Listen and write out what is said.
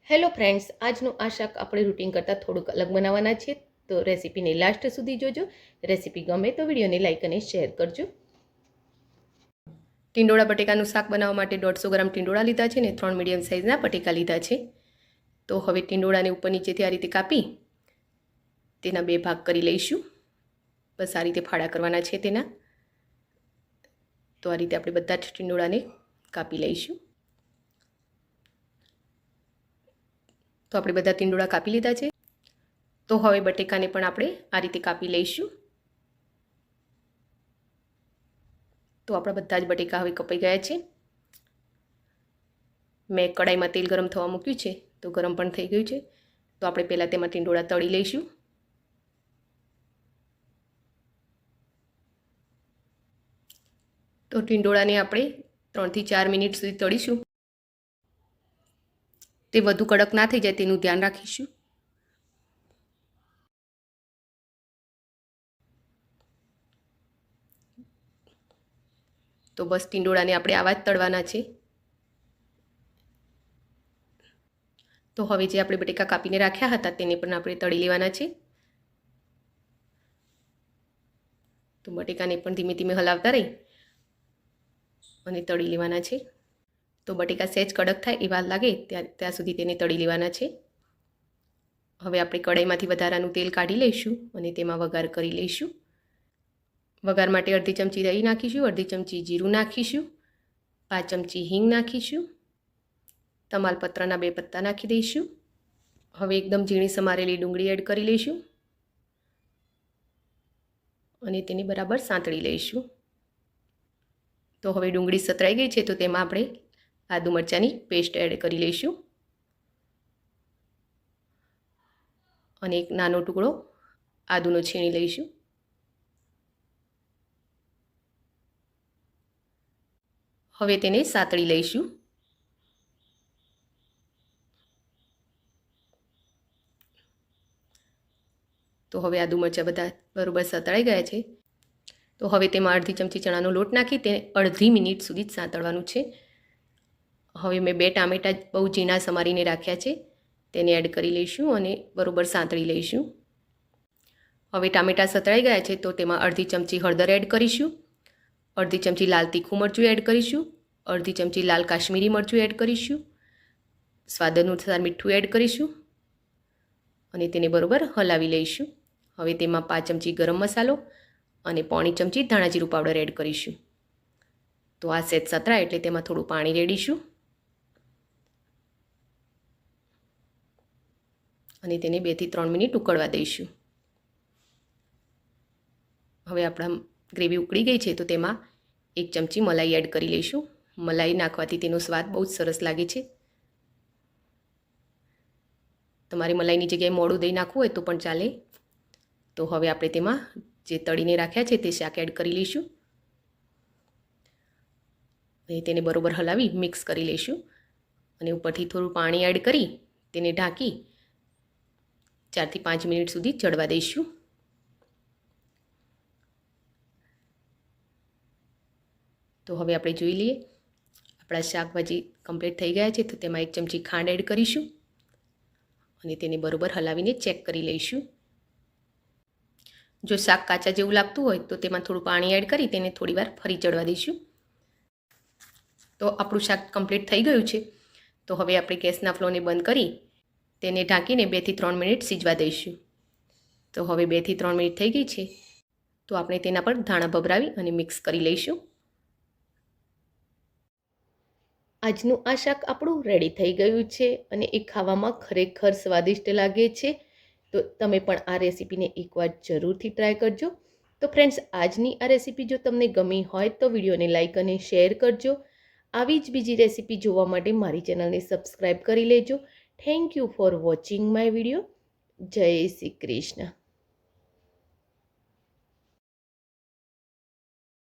Hello friends, આજનું આ શાક આપણે રૂટીન કરતાં થોડુંક અલગ બનાવવાના છે, તો રેસીપીને લાસ્ટ સુધી જોજો. રેસીપી ગમે તો વિડીયોને લાઇક અને શેર કરજો. ટીંડોળા બટેકાનું શાક બનાવવા માટે 150 ગ્રામ ટીંડોળા લીધા છે ને 3 મીડિયમ સાઇઝના બટેકા લીધા છે. તો હવે ટીંડોળાને ઉપર નીચેથી આ રીતે કાપી તેના 2 ભાગ કરી લઈશું. બસ આ રીતે ફાળા કરવાના છે તેના. તો આ રીતે આપણે બધા જ ટીંડોળાને કાપી લઈશું. તો આપણે બધા ટીંડોળા કાપી લીધા છે. તો હવે બટેકાને પણ આપણે આ રીતે કાપી લઈશું. તો આપણા બધા જ બટેકા હવે કપાઈ ગયા છે. મેં કડાઈમાં તેલ ગરમ થવા મૂક્યું છે, તો ગરમ પણ થઈ ગયું છે. તો આપણે પહેલાં તેમાં ટીંડોળા તળી લઈશું. તો ટીંડોળાને આપણે 3 થી 4 મિનિટ સુધી તળીશું. તે વધુ કડક ના થઈ જાય તેનું ધ્યાન રાખીશું. તો બસ ટીંડોળાને આપણે આવા જ તળવાના છે. તો હવે જે આપણે બટેકા કાપીને રાખ્યા હતા તેને પણ આપણે તળી લેવાના છે. તો બટેકાને પણ ધીમે ધીમે હલાવતા રહી અને તળી લેવાના છે. તો બટેકા સહેજ કડક થાય એ વાર લાગે ત્યાં સુધી તેને તળી લેવાના છે. હવે આપણે કઢાઈમાંથી વધારાનું તેલ કાઢી લઈશું અને તેમાં વઘાર કરી લઈશું. વઘાર માટે અડધી ચમચી રાઈ નાખીશું, અડધી ચમચી જીરું નાખીશું, 5 ચમચી હિંગ નાખીશું, તમાલપત્રના 2 પત્તા નાખી દઈશું. હવે એકદમ ઝીણી સમારેલી ડુંગળી એડ કરી લઈશું અને તેને બરાબર સાંતળી લઈશું. તો હવે ડુંગળી સતરાઈ ગઈ છે, તો તેમાં આપણે આદુ મરચાંની પેસ્ટ એડ કરી લઈશું અને એક નાનો ટુકડો આદુનો છીણી લઈશું. હવે તેને સાતળી લઈશું. તો હવે આદુ મરચાં બધા બરોબર સાતળાઈ ગયા છે. તો હવે તેમાં અડધી ચમચી ચણાનો લોટ નાખી તેને અડધી મિનિટ સુધી જ સાંતળવાનું છે. હવે મેં 2 ટામેટાં બહુ ઝીણા સમારીને રાખ્યા છે, તેને એડ કરી લઈશું અને બરોબર સાંતળી લઈશું. હવે ટામેટાં સતળાઈ ગયા છે, તો તેમાં અડધી ચમચી હળદર એડ કરીશું, અડધી ચમચી લાલ તીખું મરચું એડ કરીશું, અડધી ચમચી લાલ કાશ્મીરી મરચું એડ કરીશું, સ્વાદ અનુસાર મીઠું એડ કરીશું અને તેને બરોબર હલાવી લઈશું. હવે તેમાં 5 ચમચી ગરમ મસાલો અને 1/4 ચમચી ધાણા જીરું પાવડર એડ કરીશું. તો આ સહેજ સતરાય એટલે તેમાં થોડું પાણી રેડીશું અને તેને 2 થી 3 મિનિટ ઉકળવા દઈશું. હવે આપણા ગ્રેવી ઉકળી ગઈ છે, તો તેમાં 1 ચમચી મલાઈ એડ કરી લઈશું. મલાઈ નાખવાથી તેનો સ્વાદ બહુ જ સરસ લાગે છે. તમારે મલાઈની જગ્યાએ મોડું દહીં નાખવું હોય તો પણ ચાલે. તો હવે આપણે તેમાં જે તળીને રાખ્યા છે તે શાક એડ કરી લઈશું અને તેને બરોબર હલાવી મિક્સ કરી લઈશું અને ઉપરથી થોડું પાણી એડ કરી તેને ઢાંકી 4 થી 5 મિનિટ સુધી ચડવા દઈશું. તો હવે આપણે જોઈ લઈએ આપણા શાકભાજી કમ્પ્લીટ થઈ ગયા છે. તો તેમાં 1 ચમચી ખાંડ એડ કરીશું અને તેને બરોબર હલાવીને ચેક કરી લઈશું. જો શાક કાચા જેવું લાગતું હોય તો તેમાં થોડું પાણી એડ કરી તેને થોડીવાર ફરી ચડવા દઈશું. તો આપણું શાક કમ્પ્લીટ થઈ ગયું છે. તો હવે આપણે ગેસના ફ્લેમને બંધ કરી તેને ઢાંકીને 2 થી 3 મિનિટ સિજવા દઈશું. તો હવે 2 થી 3 મિનિટ થઈ ગઈ છે. તો આપણે તેના પર ધાણા ભભરાવી અને મિક્સ કરી લઈશું. આજનું આ શાક આપણું રેડી થઈ ગયું છે અને એ ખાવામાં ખરેખર સ્વાદિષ્ટ લાગે છે. તો તમે પણ આ રેસીપીને એકવાર જરૂરથી ટ્રાય કરજો. તો ફ્રેન્ડ્સ, આજની આ રેસીપી જો તમને ગમી હોય તો વિડીયોને લાઇક અને શેર કરજો. આવી જ બીજી રેસીપી જોવા માટે મારી ચેનલને સબસ્ક્રાઈબ કરી લેજો. Thank you for watching my video. જય શ્રી કૃષ્ણ.